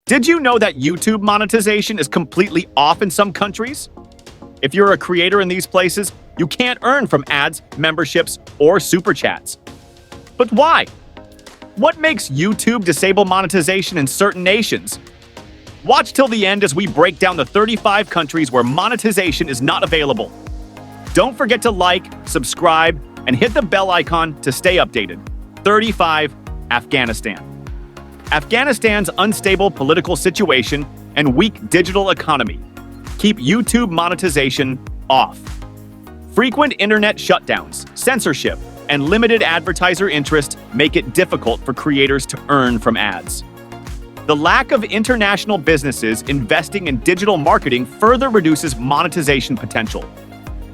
Did you know that YouTube monetization is completely off in some countries? If you're a creator in these places, you can't earn from ads, memberships, or super chats. But why? What makes YouTube disable monetization in certain nations? Watch till the end as we break down the 35 countries where monetization is not available. Don't forget to like, subscribe, and hit the bell icon to stay updated. 35. Afghanistan. Afghanistan's unstable political situation and weak digital economy keep YouTube monetization off. Frequent internet shutdowns, censorship, and limited advertiser interest make it difficult for creators to earn from ads. The lack of international businesses investing in digital marketing further reduces monetization potential.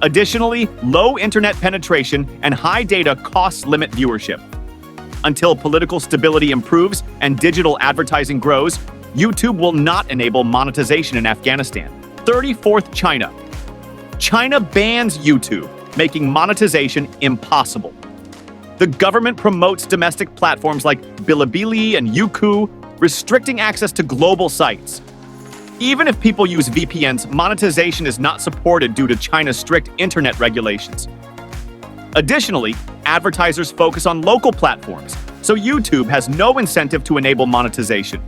Additionally, low internet penetration and high data costs limit viewership. Until political stability improves and digital advertising grows, YouTube will not enable monetization in Afghanistan. 34th, China. China bans YouTube, making monetization impossible. The government promotes domestic platforms like Bilibili and Youku, restricting access to global sites. Even if people use VPNs, monetization is not supported due to China's strict internet regulations. Additionally, advertisers focus on local platforms, so YouTube has no incentive to enable monetization.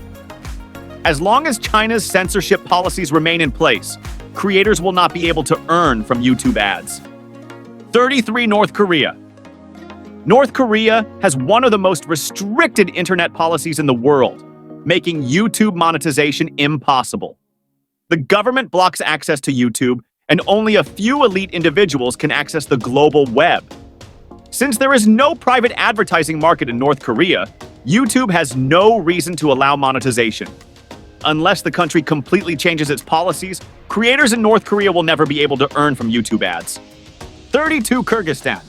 As long as China's censorship policies remain in place, creators will not be able to earn from YouTube ads. 33. North Korea. North Korea has one of the most restricted internet policies in the world, making YouTube monetization impossible. The government blocks access to YouTube, and only a few elite individuals can access the global web. Since there is no private advertising market in North Korea, YouTube has no reason to allow monetization. Unless the country completely changes its policies, creators in North Korea will never be able to earn from YouTube ads. 32. Kyrgyzstan.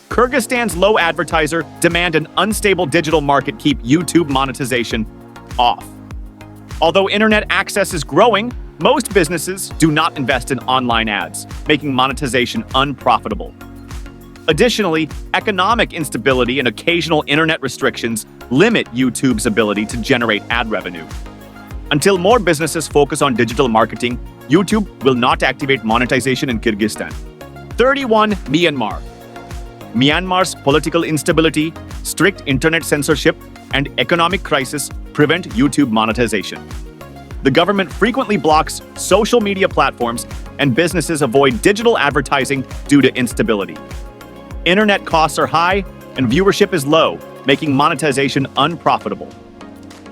Kyrgyzstan's low advertiser demand and unstable digital market keep YouTube monetization off. Although internet access is growing, most businesses do not invest in online ads, making monetization unprofitable. Additionally, economic instability and occasional internet restrictions limit YouTube's ability to generate ad revenue. Until more businesses focus on digital marketing, YouTube will not activate monetization in Kyrgyzstan. 31. Myanmar. Myanmar's political instability, strict internet censorship, and economic crisis prevent YouTube monetization. The government frequently blocks social media platforms, and businesses avoid digital advertising due to instability. Internet costs are high, and viewership is low, making monetization unprofitable.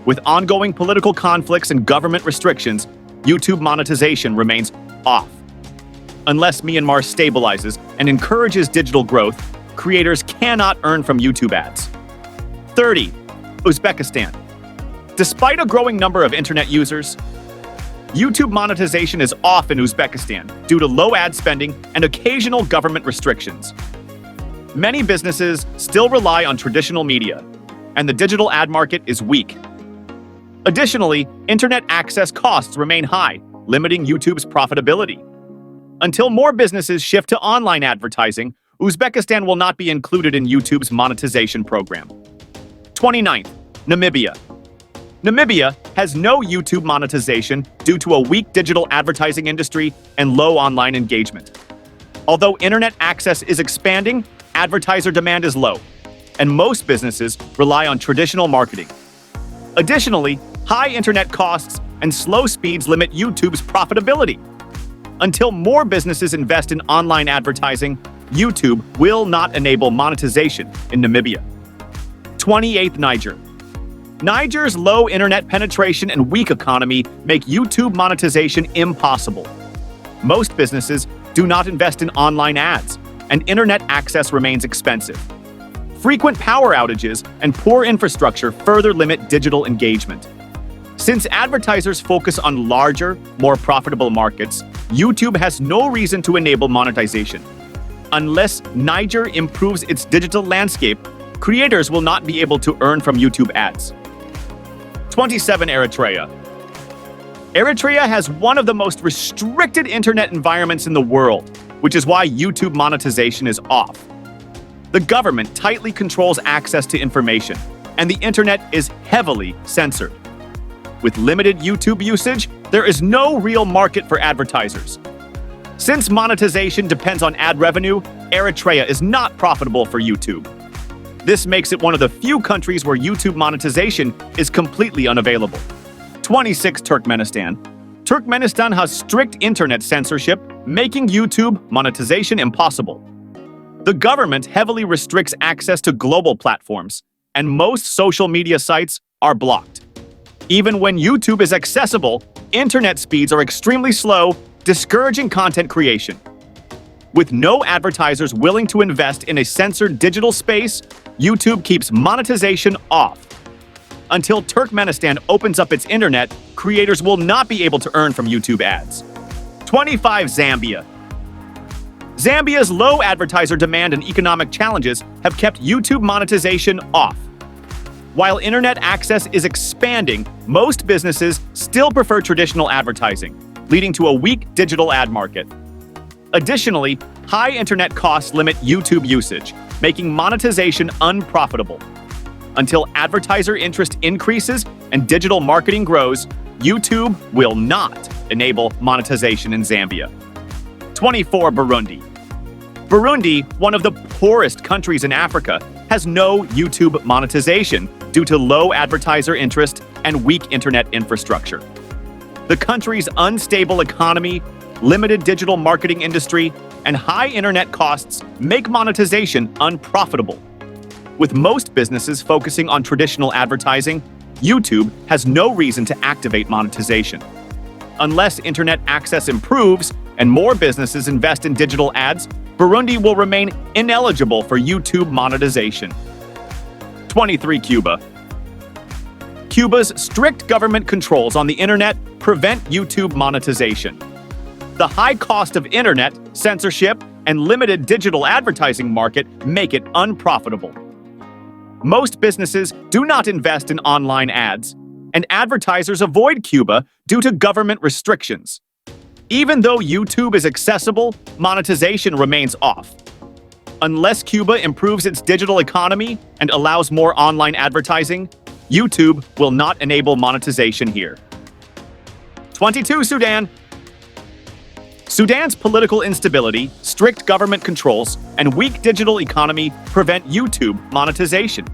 With ongoing political conflicts and government restrictions, YouTube monetization remains off. Unless Myanmar stabilizes and encourages digital growth, creators cannot earn from YouTube ads. 30. Uzbekistan. Despite a growing number of internet users, YouTube monetization is off in Uzbekistan due to low ad spending and occasional government restrictions. Many businesses still rely on traditional media, and the digital ad market is weak. Additionally, internet access costs remain high, limiting YouTube's profitability. Until more businesses shift to online advertising, Uzbekistan will not be included in YouTube's monetization program. 29th, Namibia. Namibia has no YouTube monetization due to a weak digital advertising industry and low online engagement. Although internet access is expanding, advertiser demand is low, and most businesses rely on traditional marketing. Additionally, high internet costs and slow speeds limit YouTube's profitability. Until more businesses invest in online advertising, YouTube will not enable monetization in Namibia. 28th, Niger. Niger's low internet penetration and weak economy make YouTube monetization impossible. Most businesses do not invest in online ads, and internet access remains expensive. Frequent power outages and poor infrastructure further limit digital engagement. Since advertisers focus on larger, more profitable markets, YouTube has no reason to enable monetization. Unless Niger improves its digital landscape, creators will not be able to earn from YouTube ads. 27. Eritrea. Eritrea has one of the most restricted internet environments in the world, which is why YouTube monetization is off. The government tightly controls access to information, and the internet is heavily censored. With limited YouTube usage, there is no real market for advertisers. Since monetization depends on ad revenue, Eritrea is not profitable for YouTube. This makes it one of the few countries where YouTube monetization is completely unavailable. 26. Turkmenistan. Turkmenistan has strict internet censorship, making YouTube monetization impossible. The government heavily restricts access to global platforms, and most social media sites are blocked. Even when YouTube is accessible, internet speeds are extremely slow, discouraging content creation. With no advertisers willing to invest in a censored digital space, YouTube keeps monetization off. Until Turkmenistan opens up its internet, creators will not be able to earn from YouTube ads. 25. Zambia. Zambia's low advertiser demand and economic challenges have kept YouTube monetization off. While internet access is expanding, most businesses still prefer traditional advertising, leading to a weak digital ad market. Additionally, high internet costs limit YouTube usage, making monetization unprofitable. Until advertiser interest increases and digital marketing grows, YouTube will not enable monetization in Zambia. 24. Burundi. Burundi, one of the poorest countries in Africa, has no YouTube monetization due to low advertiser interest and weak internet infrastructure. The country's unstable economy, limited digital marketing industry, and high internet costs make monetization unprofitable. With most businesses focusing on traditional advertising, YouTube has no reason to activate monetization. Unless internet access improves and more businesses invest in digital ads, Burundi will remain ineligible for YouTube monetization. 23. Cuba. Cuba's strict government controls on the internet prevent YouTube monetization. The high cost of internet, censorship, and limited digital advertising market make it unprofitable. Most businesses do not invest in online ads, and advertisers avoid Cuba due to government restrictions. Even though YouTube is accessible, monetization remains off. Unless Cuba improves its digital economy and allows more online advertising, YouTube will not enable monetization here. 22. Sudan. Sudan's political instability, strict government controls, and weak digital economy prevent YouTube monetization.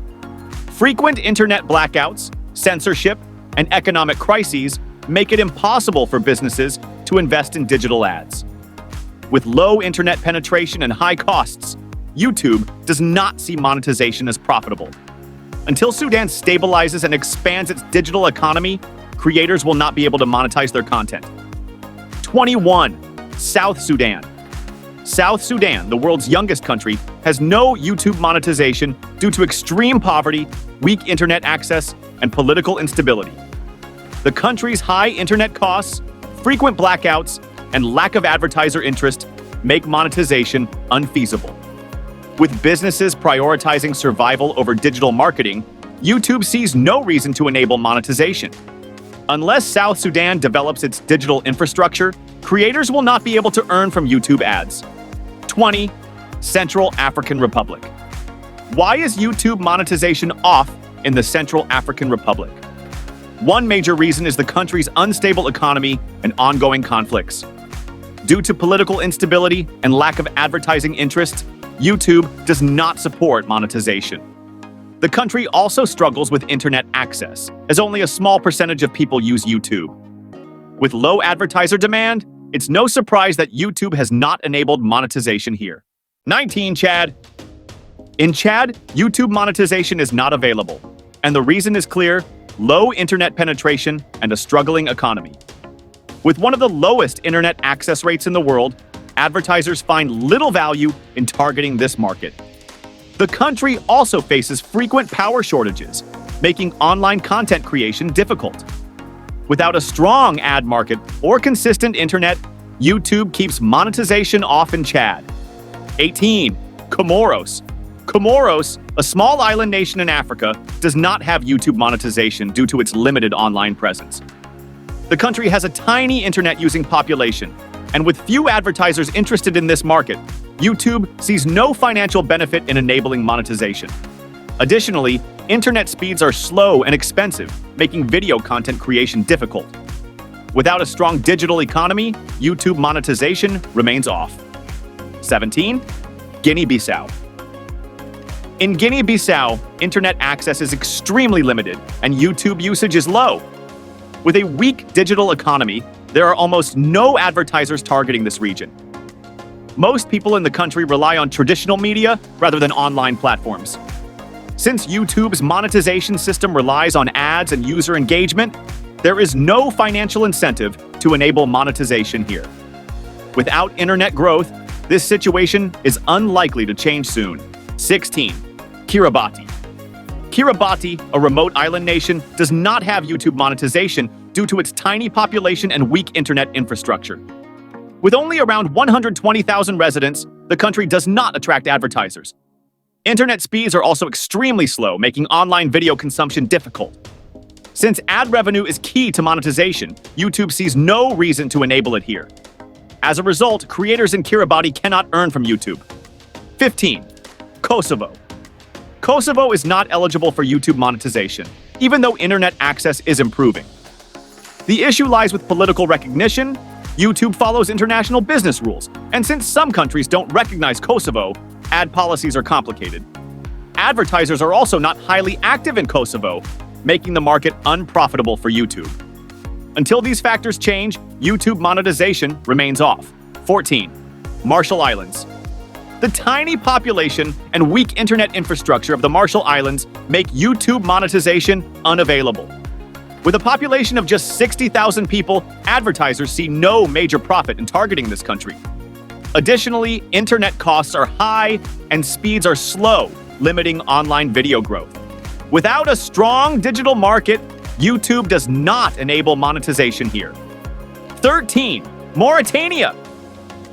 Frequent internet blackouts, censorship, and economic crises make it impossible for businesses to invest in digital ads. With low internet penetration and high costs, YouTube does not see monetization as profitable. Until Sudan stabilizes and expands its digital economy, creators will not be able to monetize their content. 21. South Sudan. South Sudan, the world's youngest country, has no YouTube monetization due to extreme poverty, weak internet access, and political instability. The country's high internet costs, frequent blackouts, and lack of advertiser interest make monetization unfeasible. With businesses prioritizing survival over digital marketing, YouTube sees no reason to enable monetization. Unless South Sudan develops its digital infrastructure, creators will not be able to earn from YouTube ads. 20. Central African Republic. Why is YouTube monetization off in the Central African Republic? One major reason is the country's unstable economy and ongoing conflicts. Due to political instability and lack of advertising interest, YouTube does not support monetization. The country also struggles with internet access, as only a small percentage of people use YouTube. With low advertiser demand, it's no surprise that YouTube has not enabled monetization here. 19. Chad. In Chad, YouTube monetization is not available, and the reason is clear: low internet penetration and a struggling economy. With one of the lowest internet access rates in the world, advertisers find little value in targeting this market. The country also faces frequent power shortages, making online content creation difficult. Without a strong ad market or consistent internet, YouTube keeps monetization off in Chad. 18. Comoros. Comoros, a small island nation in Africa, does not have YouTube monetization due to its limited online presence. The country has a tiny internet-using population, and with few advertisers interested in this market, YouTube sees no financial benefit in enabling monetization. Additionally, Internet speeds are slow and expensive, making video content creation difficult. Without a strong digital economy, YouTube monetization remains off. 17. Guinea-Bissau. In Guinea-Bissau, internet access is extremely limited and YouTube usage is low. With a weak digital economy, there are almost no advertisers targeting this region. Most people in the country rely on traditional media rather than online platforms. Since YouTube's monetization system relies on ads and user engagement, there is no financial incentive to enable monetization here. Without internet growth, this situation is unlikely to change soon. 16. Kiribati. Kiribati, a remote island nation, does not have YouTube monetization due to its tiny population and weak internet infrastructure. With only around 120,000 residents, the country does not attract advertisers. Internet speeds are also extremely slow, making online video consumption difficult. Since ad revenue is key to monetization, YouTube sees no reason to enable it here. As a result, creators in Kiribati cannot earn from YouTube. 15. Kosovo. Kosovo is not eligible for YouTube monetization, even though internet access is improving. The issue lies with political recognition. YouTube follows international business rules, and since some countries don't recognize Kosovo, ad policies are complicated. Advertisers are also not highly active in Kosovo, making the market unprofitable for YouTube. Until these factors change, YouTube monetization remains off. 14. Marshall Islands. The tiny population and weak internet infrastructure of the Marshall Islands make YouTube monetization unavailable. With a population of just 60,000 people, advertisers see no major profit in targeting this country. Additionally, internet costs are high and speeds are slow, limiting online video growth. Without a strong digital market, YouTube does not enable monetization here. 13. Mauritania.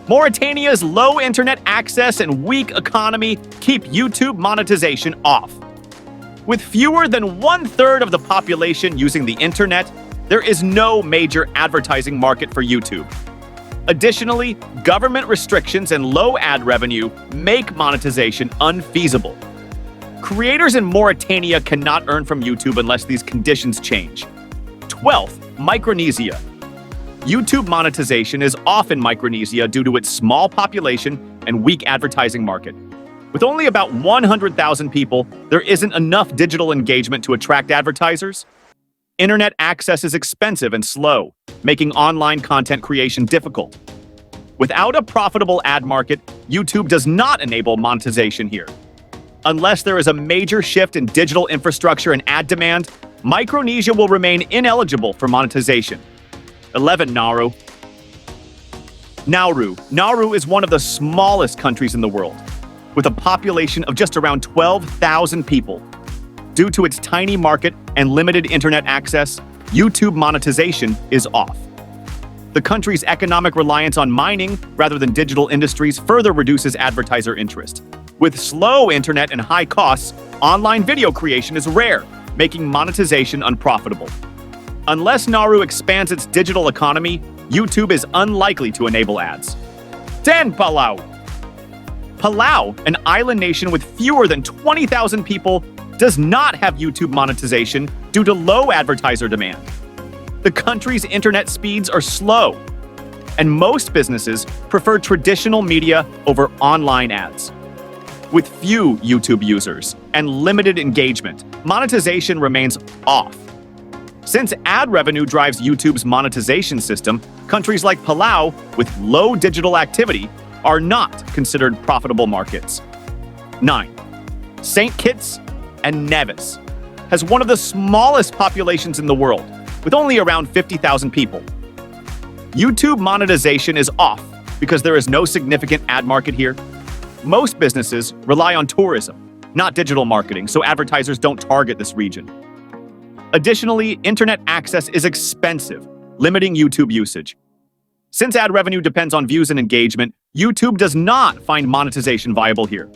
Mauritania's low internet access and weak economy keep YouTube monetization off. With fewer than 1/3 of the population using the internet, there is no major advertising market for YouTube. Additionally, government restrictions and low ad revenue make monetization unfeasible. Creators in Mauritania cannot earn from YouTube unless these conditions change. 12th, Micronesia. YouTube monetization is off in Micronesia due to its small population and weak advertising market. With only about 100,000 people, there isn't enough digital engagement to attract advertisers. Internet access is expensive and slow, making online content creation difficult. Without a profitable ad market, YouTube does not enable monetization here. Unless there is a major shift in digital infrastructure and ad demand, Micronesia will remain ineligible for monetization. 11. Nauru. Nauru is one of the smallest countries in the world, with a population of just around 12,000 people. Due to its tiny market and limited internet access, YouTube monetization is off. The country's economic reliance on mining rather than digital industries further reduces advertiser interest. With slow internet and high costs, online video creation is rare, making monetization unprofitable. Unless Nauru expands its digital economy, YouTube is unlikely to enable ads. 10. Palau. Palau, an island nation with fewer than 20,000 people, does not have YouTube monetization due to low advertiser demand. The country's internet speeds are slow, and most businesses prefer traditional media over online ads. With few YouTube users and limited engagement, monetization remains off. Since ad revenue drives YouTube's monetization system, countries like Palau, with low digital activity, are not considered profitable markets. 9. St. Kitts and Nevis has one of the smallest populations in the world, with only around 50,000 people. YouTube monetization is off because there is no significant ad market here. Most businesses rely on tourism, not digital marketing, so advertisers don't target this region. Additionally, internet access is expensive, limiting YouTube usage. Since ad revenue depends on views and engagement, YouTube does not find monetization viable here.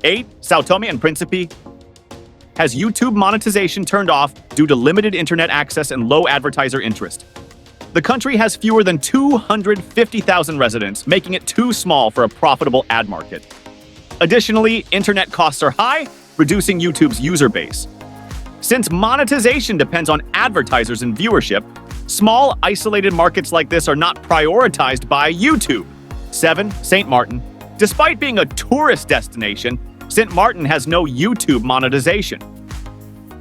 8. São Tomé and Príncipe has YouTube monetization turned off due to limited internet access and low advertiser interest. The country has fewer than 250,000 residents, making it too small for a profitable ad market. Additionally, internet costs are high, reducing YouTube's user base. Since monetization depends on advertisers and viewership, small, isolated markets like this are not prioritized by YouTube. 7. St. Martin. Despite being a tourist destination, St. Martin has no YouTube monetization.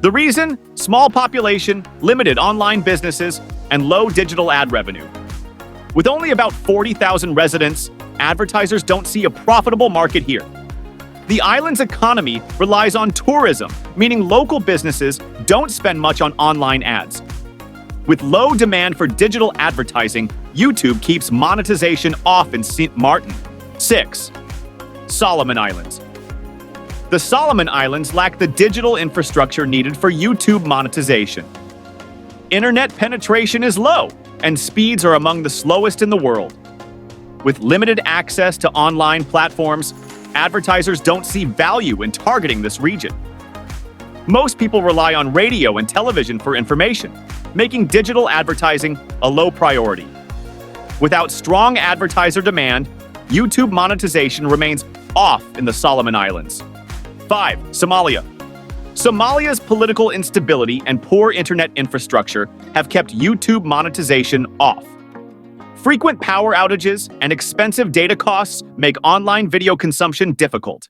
The reason? Small population, limited online businesses, and low digital ad revenue. With only about 40,000 residents, advertisers don't see a profitable market here. The island's economy relies on tourism, meaning local businesses don't spend much on online ads. With low demand for digital advertising, YouTube keeps monetization off in St. Martin. 6. Solomon Islands. The Solomon Islands lack the digital infrastructure needed for YouTube monetization. Internet penetration is low, and speeds are among the slowest in the world. With limited access to online platforms, advertisers don't see value in targeting this region. Most people rely on radio and television for information, making digital advertising a low priority. Without strong advertiser demand, YouTube monetization remains off in the Solomon Islands. 5. Somalia. Somalia's political instability and poor internet infrastructure have kept YouTube monetization off. Frequent power outages and expensive data costs make online video consumption difficult.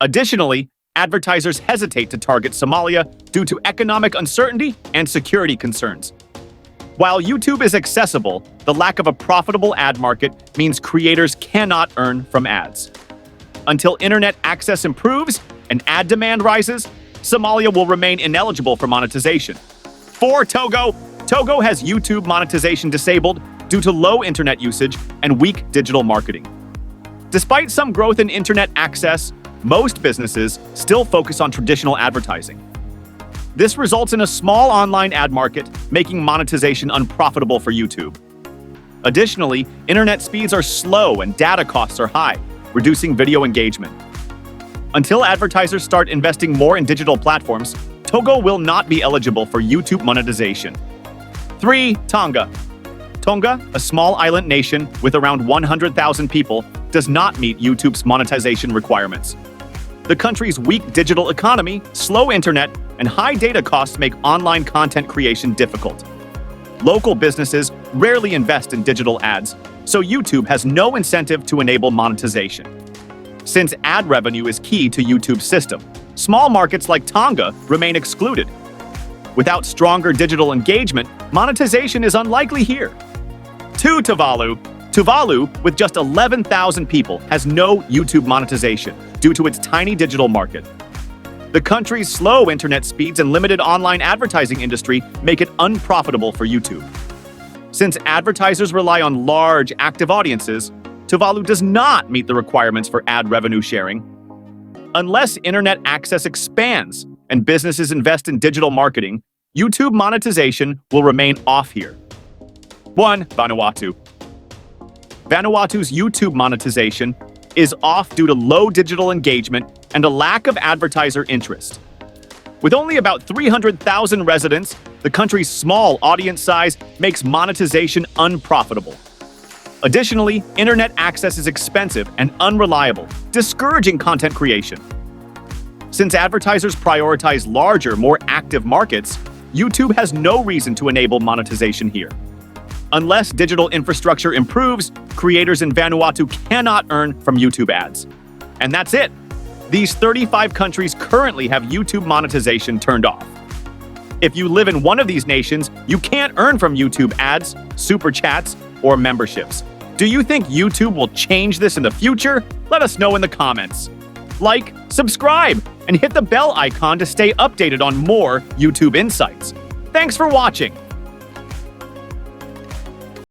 Additionally, advertisers hesitate to target Somalia due to economic uncertainty and security concerns. While YouTube is accessible, the lack of a profitable ad market means creators cannot earn from ads. Until internet access improves and ad demand rises, Somalia will remain ineligible for monetization. 4. Togo. Togo has YouTube monetization disabled due to low internet usage and weak digital marketing. Despite some growth in internet access, most businesses still focus on traditional advertising. This results in a small online ad market, making monetization unprofitable for YouTube. Additionally, internet speeds are slow and data costs are high, reducing video engagement. Until advertisers start investing more in digital platforms, Togo will not be eligible for YouTube monetization. 3. Tonga. Tonga, a small island nation with around 100,000 people, does not meet YouTube's monetization requirements. The country's weak digital economy, slow internet, and high data costs make online content creation difficult. Local businesses rarely invest in digital ads, so YouTube has no incentive to enable monetization. Since ad revenue is key to YouTube's system, small markets like Tonga remain excluded. Without stronger digital engagement, monetization is unlikely here. 2. Tuvalu. Tuvalu, with just 11,000 people, has no YouTube monetization due to its tiny digital market. The country's slow internet speeds and limited online advertising industry make it unprofitable for YouTube. Since advertisers rely on large, active audiences, Tuvalu does not meet the requirements for ad revenue sharing. Unless internet access expands and businesses invest in digital marketing, YouTube monetization will remain off here. 1. Vanuatu. Vanuatu's YouTube monetization is off due to low digital engagement and a lack of advertiser interest. With only about 300,000 residents, the country's small audience size makes monetization unprofitable. Additionally, internet access is expensive and unreliable, discouraging content creation. Since advertisers prioritize larger, more active markets, YouTube has no reason to enable monetization here. Unless digital infrastructure improves, creators in Vanuatu cannot earn from YouTube ads. And that's it. These 35 countries currently have YouTube monetization turned off. If you live in one of these nations, you can't earn from YouTube ads, super chats, or memberships. Do you think YouTube will change this in the future? Let us know in the comments. Like, subscribe, and hit the bell icon to stay updated on more YouTube insights. Thanks for watching.